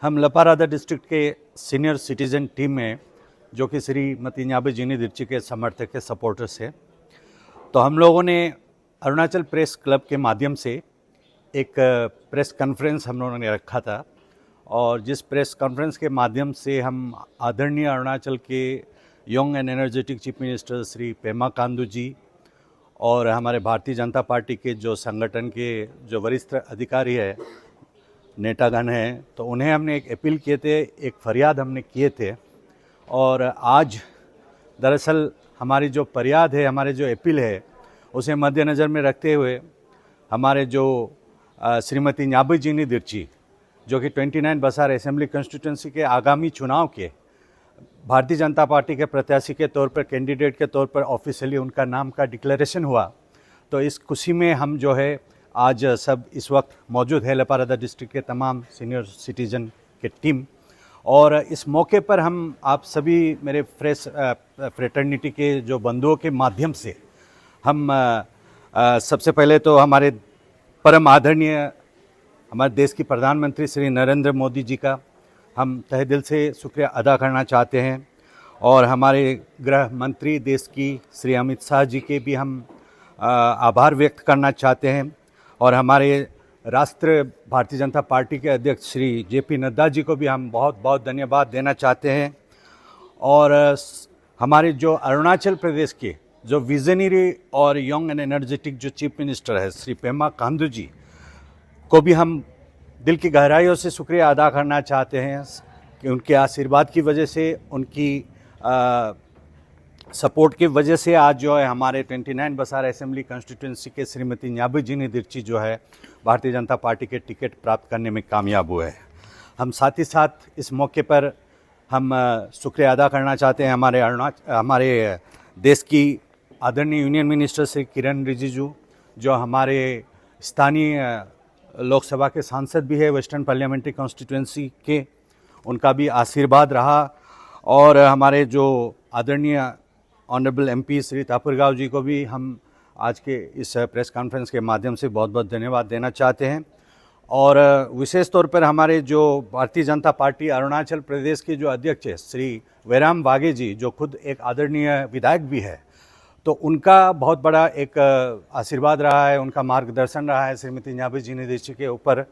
हम लपारादा डिस्ट्रिक्ट के senior citizen team में जो कि श्रीमती न्याबी जीनी दिर्ची के समर्थक के सपोर्टर्स है, तो हम लोगों ने अरुणाचल प्रेस क्लब के माध्यम से एक प्रेस कॉन्फ्रेंस हम लोगों ने रखा था। और जिस प्रेस कॉन्फ्रेंस के माध्यम से हम आदरणीय अरुणाचल के young and energetic chief minister Shri Pema Khandu ji और हमारे भारतीय जनता पार्टी के जो संगठन के जो वरिष्ठ अधिकारी है, नेतागण हैं, तो उन्हें हमने एक अपील किए थे, एक फरियाद हमने किए थे। और आज दरअसल हमारी जो फरियाद है, हमारे जो अपील है, उसे मद्देनज़र में रखते हुए हमारे जो श्रीमती न्याबी जीनी दिर्ची जो कि 29 बसार असेंबली कॉन्स्टिट्यूंसी के आगामी चुनाव के भारतीय जनता पार्टी के प्रत्याशी के तौर पर, कैंडिडेट के तौर पर ऑफिशियली उनका नाम का डिक्लेरेशन हुआ। तो इस खुशी में हम जो है आज सब इस वक्त मौजूद है, लपारादा डिस्ट्रिक्ट के तमाम सीनियर सिटीज़न के टीम। और इस मौके पर हम आप सभी मेरे फ्रेटर्निटी के जो बंधुओं के माध्यम से हम सबसे पहले तो हमारे परम आदरणीय हमारे देश की प्रधानमंत्री श्री नरेंद्र मोदी जी का हम तहे दिल से शुक्रिया अदा करना चाहते हैं। और हमारे गृह मंत्री देश की श्री अमित शाह जी के भी हम आभार व्यक्त करना चाहते हैं। और हमारे राष्ट्रीय भारतीय जनता पार्टी के अध्यक्ष श्री JP नड्डा जी को भी हम बहुत बहुत धन्यवाद देना चाहते हैं। और हमारे जो अरुणाचल प्रदेश के जो विजनरी और यंग एंड एनर्जेटिक जो चीफ मिनिस्टर है श्री पेमा खांडू जी को भी हम दिल की गहराइयों से शुक्रिया अदा करना चाहते हैं कि उनके आशीर्वाद की वजह से, उनकी सपोर्ट की वजह से आज जो है हमारे 29 बसार असेंबली कॉन्स्टिट्यूंसी के श्रीमती न्याबी जीनी दिर्ची जो है भारतीय जनता पार्टी के टिकट प्राप्त करने में कामयाब हुए हैं। हम साथ ही साथ इस मौके पर हम शुक्रिया अदा करना चाहते हैं हमारे देश की आदरणीय यूनियन मिनिस्टर श्री किरण रिजिजू, जो हमारे स्थानीय लोकसभा के सांसद भी है वेस्टर्न पार्लियामेंट्री कॉन्स्टिट्यूंसी के, उनका भी आशीर्वाद रहा। और हमारे जो आदरणीय ऑनरेबल MP श्री तापुरगाव जी को भी हम आज के इस प्रेस कॉन्फ्रेंस के माध्यम से बहुत बहुत धन्यवाद देना चाहते हैं। और विशेष तौर पर हमारे जो भारतीय जनता पार्टी अरुणाचल प्रदेश के जो अध्यक्ष है श्री वेराम वाघे जी, जो खुद एक आदरणीय विधायक भी है, तो उनका बहुत बड़ा एक आशीर्वाद रहा है, उनका मार्गदर्शन रहा है श्रीमती न्याबी जीनी दिर्ची के ऊपर।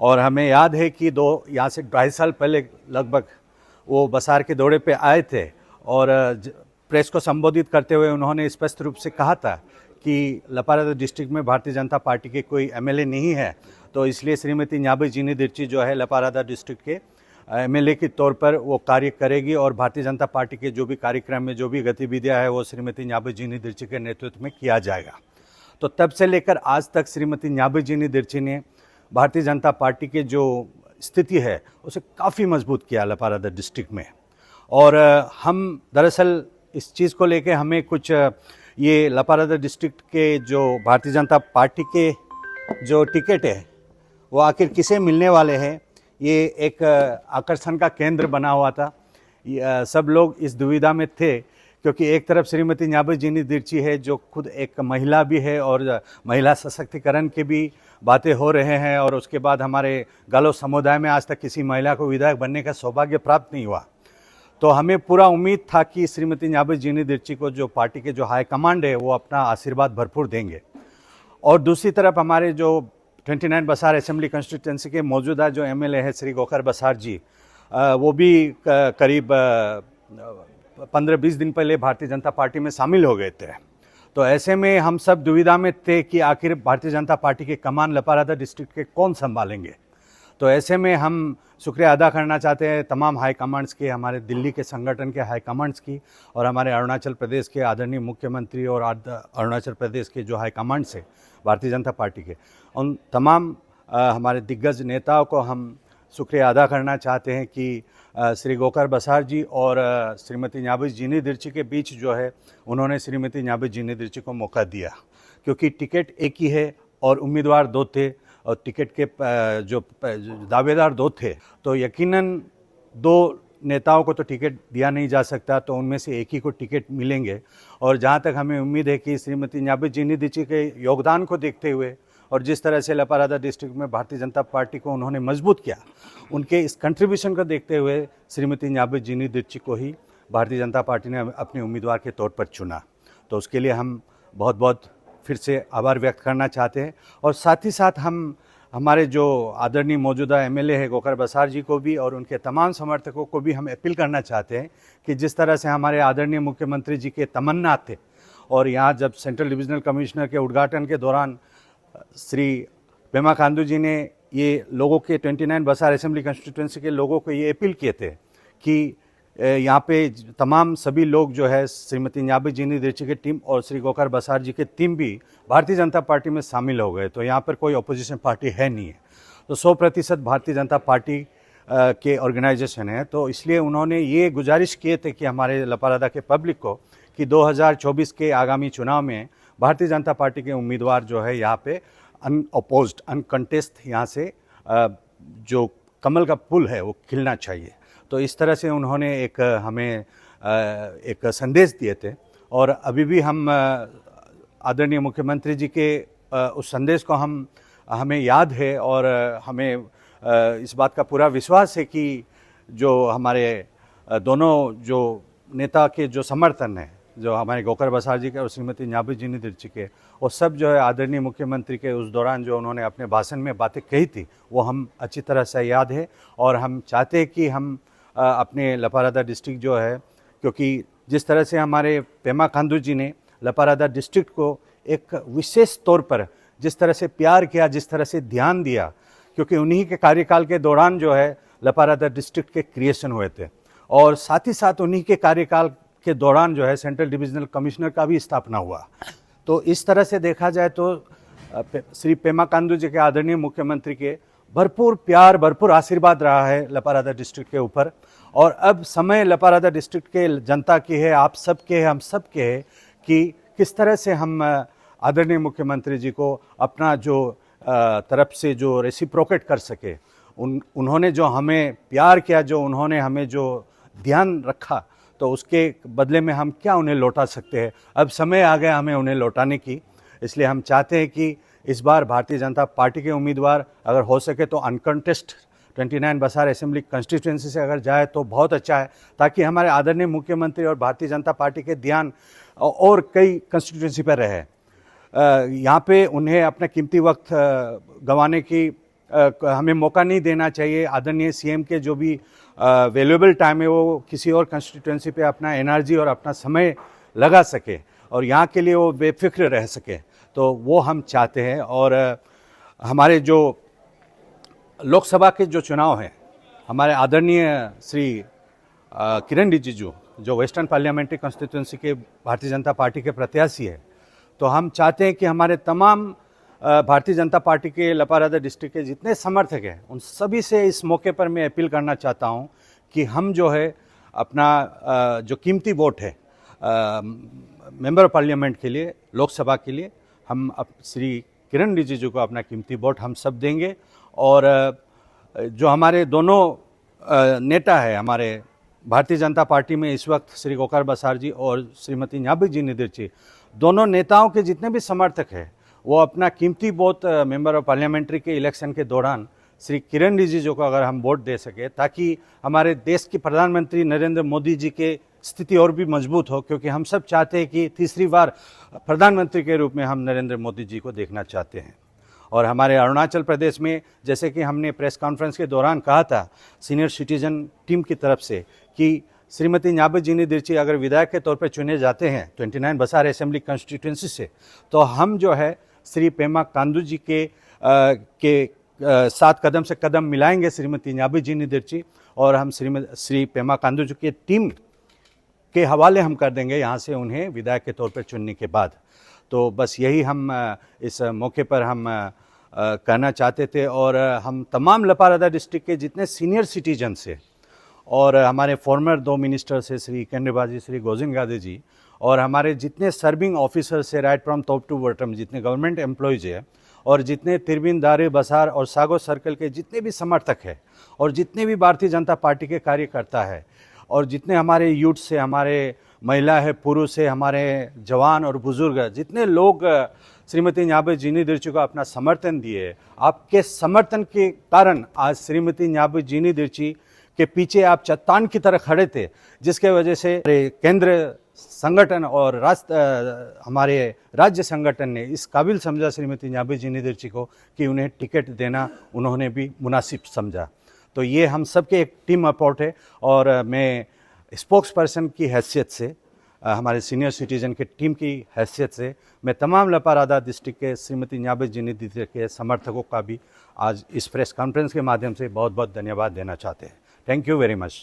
और हमें याद है कि यहाँ से 2.5 साल पहले लगभग वो बसार के दौरे पे आए थे और प्रेस को संबोधित करते हुए उन्होंने स्पष्ट रूप से कहा था कि लपारादा डिस्ट्रिक्ट में भारतीय जनता पार्टी के कोई MLA नहीं है, तो इसलिए श्रीमती न्याबी जीनी दिर्ची जो है लपारादा डिस्ट्रिक्ट के MLA के तौर पर वो कार्य करेगी और भारतीय जनता पार्टी के जो भी कार्यक्रम में जो भी गतिविधियां है वो श्रीमती न्याबी जीनी दिर्ची के नेतृत्व में किया जाएगा। तो तब से लेकर आज तक श्रीमती न्याबी जीनी दिर्ची ने भारतीय जनता पार्टी के जो स्थिति है उसे काफ़ी मजबूत किया लपारादा डिस्ट्रिक्ट में। और हम दरअसल इस चीज़ को लेके हमें कुछ ये लपारादा डिस्ट्रिक्ट के जो भारतीय जनता पार्टी के जो टिकट है वो आखिर किसे मिलने वाले हैं, ये एक आकर्षण का केंद्र बना हुआ था। सब लोग इस दुविधा में थे क्योंकि एक तरफ श्रीमती न्याबी जीनी दिर्ची है जो खुद एक महिला भी है और महिला सशक्तिकरण के भी बातें हो रहे हैं, और उसके बाद हमारे गालो समुदाय में आज तक किसी महिला को विधायक बनने का सौभाग्य प्राप्त नहीं हुआ। तो हमें पूरा उम्मीद था कि श्रीमती न्याबी जीनी दिर्ची को जो पार्टी के जो हाई कमांड है वो अपना आशीर्वाद भरपूर देंगे। और दूसरी तरफ हमारे जो 29 बसार असेंबली कॉन्स्टिट्यूंसी के मौजूदा जो MLA है श्री गोकर बसार जी, वो भी करीब 15-20 दिन पहले भारतीय जनता पार्टी में शामिल हो गए थे। तो ऐसे में हम सब दुविधा में थे कि आखिर भारतीय जनता पार्टी के कमान लपारादा डिस्ट्रिक्ट के कौन संभालेंगे। तो ऐसे में हम शुक्रिया अदा करना चाहते हैं तमाम हाई कमांड्स के, हमारे दिल्ली के संगठन के हाई कमांड्स की, और हमारे अरुणाचल प्रदेश के आदरणीय मुख्यमंत्री और अरुणाचल प्रदेश के जो हाई कमांड्स है भारतीय जनता पार्टी के, उन तमाम हमारे दिग्गज नेताओं को हम शुक्रिया अदा करना चाहते हैं कि श्री गोकर बसार जी और श्रीमती न्याबी जीनी दिर्ची के बीच जो है उन्होंने श्रीमती न्याबी जीनी दिर्ची को मौका दिया, क्योंकि टिकट एक ही है और उम्मीदवार 2 थे और टिकट के जो दावेदार 2 थे, तो यकीनन 2 नेताओं को तो टिकट दिया नहीं जा सकता, तो उनमें से एक ही को टिकट मिलेंगे। और जहाँ तक हमें उम्मीद है कि श्रीमती न्याबी जीनी दिर्ची के योगदान को देखते हुए और जिस तरह से लपारादा डिस्ट्रिक्ट में भारतीय जनता पार्टी को उन्होंने मजबूत किया, उनके इस कंट्रीब्यूशन को देखते हुए श्रीमती न्याबू जिनी दिर्ची को ही भारतीय जनता पार्टी ने अपने उम्मीदवार के तौर पर चुना। तो उसके लिए हम बहुत बहुत फिर से आभार व्यक्त करना चाहते हैं और साथ ही साथ हम हमारे जो आदरणीय मौजूदा एमएलए है गोकर बसार जी को भी और उनके तमाम समर्थकों को भी हम अपील करना चाहते हैं कि जिस तरह से हमारे आदरणीय मुख्यमंत्री जी के तमन्ना थे और यहाँ जब सेंट्रल डिविजनल कमिश्नर के उद्घाटन के दौरान श्री पेमा खांडू जी ने ये लोगों के 29 बसार असेंबली कंस्टिट्यूंसी के लोगों को ये अपील किए थे कि यहाँ पे तमाम सभी लोग जो है श्रीमती न्याबू जिनी दिर्ची की टीम और श्री गोकर बसार जी की टीम भी भारतीय जनता पार्टी में शामिल हो गए। तो यहाँ पर कोई अपोजिशन पार्टी है नहीं है, तो 100% भारतीय जनता पार्टी के ऑर्गेनाइजेशन है। तो इसलिए उन्होंने ये गुजारिश किए थे कि हमारे लपारादा के पब्लिक को कि 2024 के आगामी चुनाव में भारतीय जनता पार्टी के उम्मीदवार जो है यहाँ पे अनअपोज्ड अनकंटेस्ट यहाँ से जो कमल का पुल है वो खिलना चाहिए। तो इस तरह से उन्होंने एक हमें एक संदेश दिए थे और अभी भी हम आदरणीय मुख्यमंत्री जी के उस संदेश को हमें याद है और हमें इस बात का पूरा विश्वास है कि जो हमारे दोनों जो नेता के जो समर्थन है, जो हमारे गोकर बसार जी के और श्रीमती न्याबू जिनी दिर्ची के, वो सब जो है आदरणीय मुख्यमंत्री के उस दौरान जो उन्होंने अपने भाषण में बातें कही थी वो हम अच्छी तरह से याद है। और हम चाहते हैं कि हम अपने लपारादा डिस्ट्रिक्ट जो है, क्योंकि जिस तरह से हमारे पेमा खांडू जी ने लपारादा डिस्ट्रिक्ट को एक विशेष तौर पर जिस तरह से प्यार किया, जिस तरह से ध्यान दिया, क्योंकि उन्हीं के कार्यकाल के दौरान जो है लपारादा डिस्ट्रिक्ट के क्रिएशन हुए थे और साथ ही साथ उन्हीं के कार्यकाल के दौरान जो है सेंट्रल डिविजनल कमिश्नर का भी स्थापना हुआ। तो इस तरह से देखा जाए तो श्री पेमा खांडू जी के आदरणीय मुख्यमंत्री के भरपूर प्यार, भरपूर आशीर्वाद रहा है लपारादा डिस्ट्रिक्ट के ऊपर। और अब समय लपारादा डिस्ट्रिक्ट के जनता की है, आप सबके है, हम सबके है कि किस तरह से हम आदरणीय मुख्यमंत्री जी को अपना जो तरफ से जो रेसिप्रोकेट कर सके। उन्होंने जो हमें प्यार किया, जो उन्होंने हमें जो ध्यान रखा, तो उसके बदले में हम क्या उन्हें लौटा सकते हैं। अब समय आ गया हमें उन्हें लौटाने की। इसलिए हम चाहते हैं कि इस बार भारतीय जनता पार्टी के उम्मीदवार अगर हो सके तो अनकंटेस्ट 29 बसार असेंबली कंस्टिट्यूंसी से अगर जाए तो बहुत अच्छा है, ताकि हमारे आदरणीय मुख्यमंत्री और भारतीय जनता पार्टी के ध्यान और कई कंस्टिट्यूंसी पर रहे। यहाँ पे उन्हें अपना कीमती वक्त गंवाने की हमें मौका नहीं देना चाहिए। आदरणीय सीएम के जो भी वैल्यूएबल टाइम है वो किसी और कंस्टिट्यूंसी पे अपना एनर्जी और अपना समय लगा सके और यहाँ के लिए वो बेफिक्र रह सके, तो वो हम चाहते हैं। और हमारे जो लोकसभा के जो चुनाव हैं, हमारे आदरणीय श्री किरण रिजिजू जो वेस्टर्न पार्लियामेंट्री कॉन्स्टिट्यूंसी के भारतीय जनता पार्टी के प्रत्याशी है, तो हम चाहते हैं कि हमारे तमाम भारतीय जनता पार्टी के लपारादा डिस्ट्रिक्ट के जितने समर्थक हैं उन सभी से इस मौके पर मैं अपील करना चाहता हूं कि हम जो है अपना जो कीमती वोट है मेंबर ऑफ पार्लियामेंट के लिए, लोकसभा के लिए, हम श्री किरण रिजिजू को अपना कीमती वोट हम सब देंगे। और जो हमारे दोनों नेता है हमारे भारतीय जनता पार्टी में इस वक्त श्री गोकर बसार जी और श्रीमती न्याबू जिनी दिर्ची, दोनों नेताओं के जितने भी समर्थक हैं वो अपना कीमती वोट मेंबर ऑफ पार्लियामेंट्री के इलेक्शन के दौरान श्री किरण रिजिजू को अगर हम वोट दे सके, ताकि हमारे देश के प्रधानमंत्री नरेंद्र मोदी जी के स्थिति और भी मजबूत हो, क्योंकि हम सब चाहते हैं कि तीसरी बार प्रधानमंत्री के रूप में हम नरेंद्र मोदी जी को देखना चाहते हैं। और हमारे अरुणाचल प्रदेश में, जैसे कि हमने प्रेस कॉन्फ्रेंस के दौरान कहा था सीनियर सिटीजन टीम की तरफ से कि श्रीमती न्याबू जिनी दिर्ची अगर विधायक के तौर पर चुने जाते हैं 29 बसार असेंबली कॉन्स्टिट्यूंसी से, तो हम जो है श्री पेमा खांडू जी के साथ कदम से कदम मिलाएंगे श्रीमती न्याबू जिनी दिर्ची, और हम श्री पेमा खांडू जी की टीम के हवाले हम कर देंगे यहाँ से उन्हें विधायक के तौर पर चुनने के बाद। तो बस यही हम इस मौके पर हम कहना चाहते थे। और हम तमाम लपारादा डिस्ट्रिक्ट के जितने सीनियर सिटीजन से और हमारे फॉर्मर 2 मिनिस्टर्स है श्री केंद्रबाजी श्री गोजिन गादे जी, और हमारे जितने सर्विंग ऑफिसर्स है right from top to bottom, जितने गवर्नमेंट एम्प्लॉयज़ है, और जितने तिरबिन, दारे, बसार और सागो सर्कल के जितने भी समर्थक हैं, और जितने भी भारतीय जनता पार्टी के कार्यकर्ता है, और जितने हमारे यूथ से, हमारे महिला है, पुरुष है, हमारे जवान और बुजुर्ग, जितने लोग श्रीमती न्याबे जिनीदिर्ची को अपना समर्थन दिए। आपके समर्थन के कारण आज श्रीमती न्याबे जिनीदिर्ची के पीछे आप चट्टान की तरह खड़े थे, जिसके वजह से केंद्र संगठन और हमारे राज्य संगठन ने इस काबिल समझा श्रीमती न्याबे जिनीदिर्ची को कि उन्हें टिकट देना उन्होंने भी मुनासिब समझा। तो ये हम सबके एक टीम अप्रोच है और मैं स्पोक्स पर्सन की हैसियत से, हमारे सीनियर सिटीज़न के टीम की हैसियत से मैं तमाम लपारादा डिस्ट्रिक्ट के श्रीमती न्याबे जिनीदिर्ची के समर्थकों का भी आज इस प्रेस कॉन्फ्रेंस के माध्यम से बहुत बहुत धन्यवाद देना चाहते हैं। Thank you very much.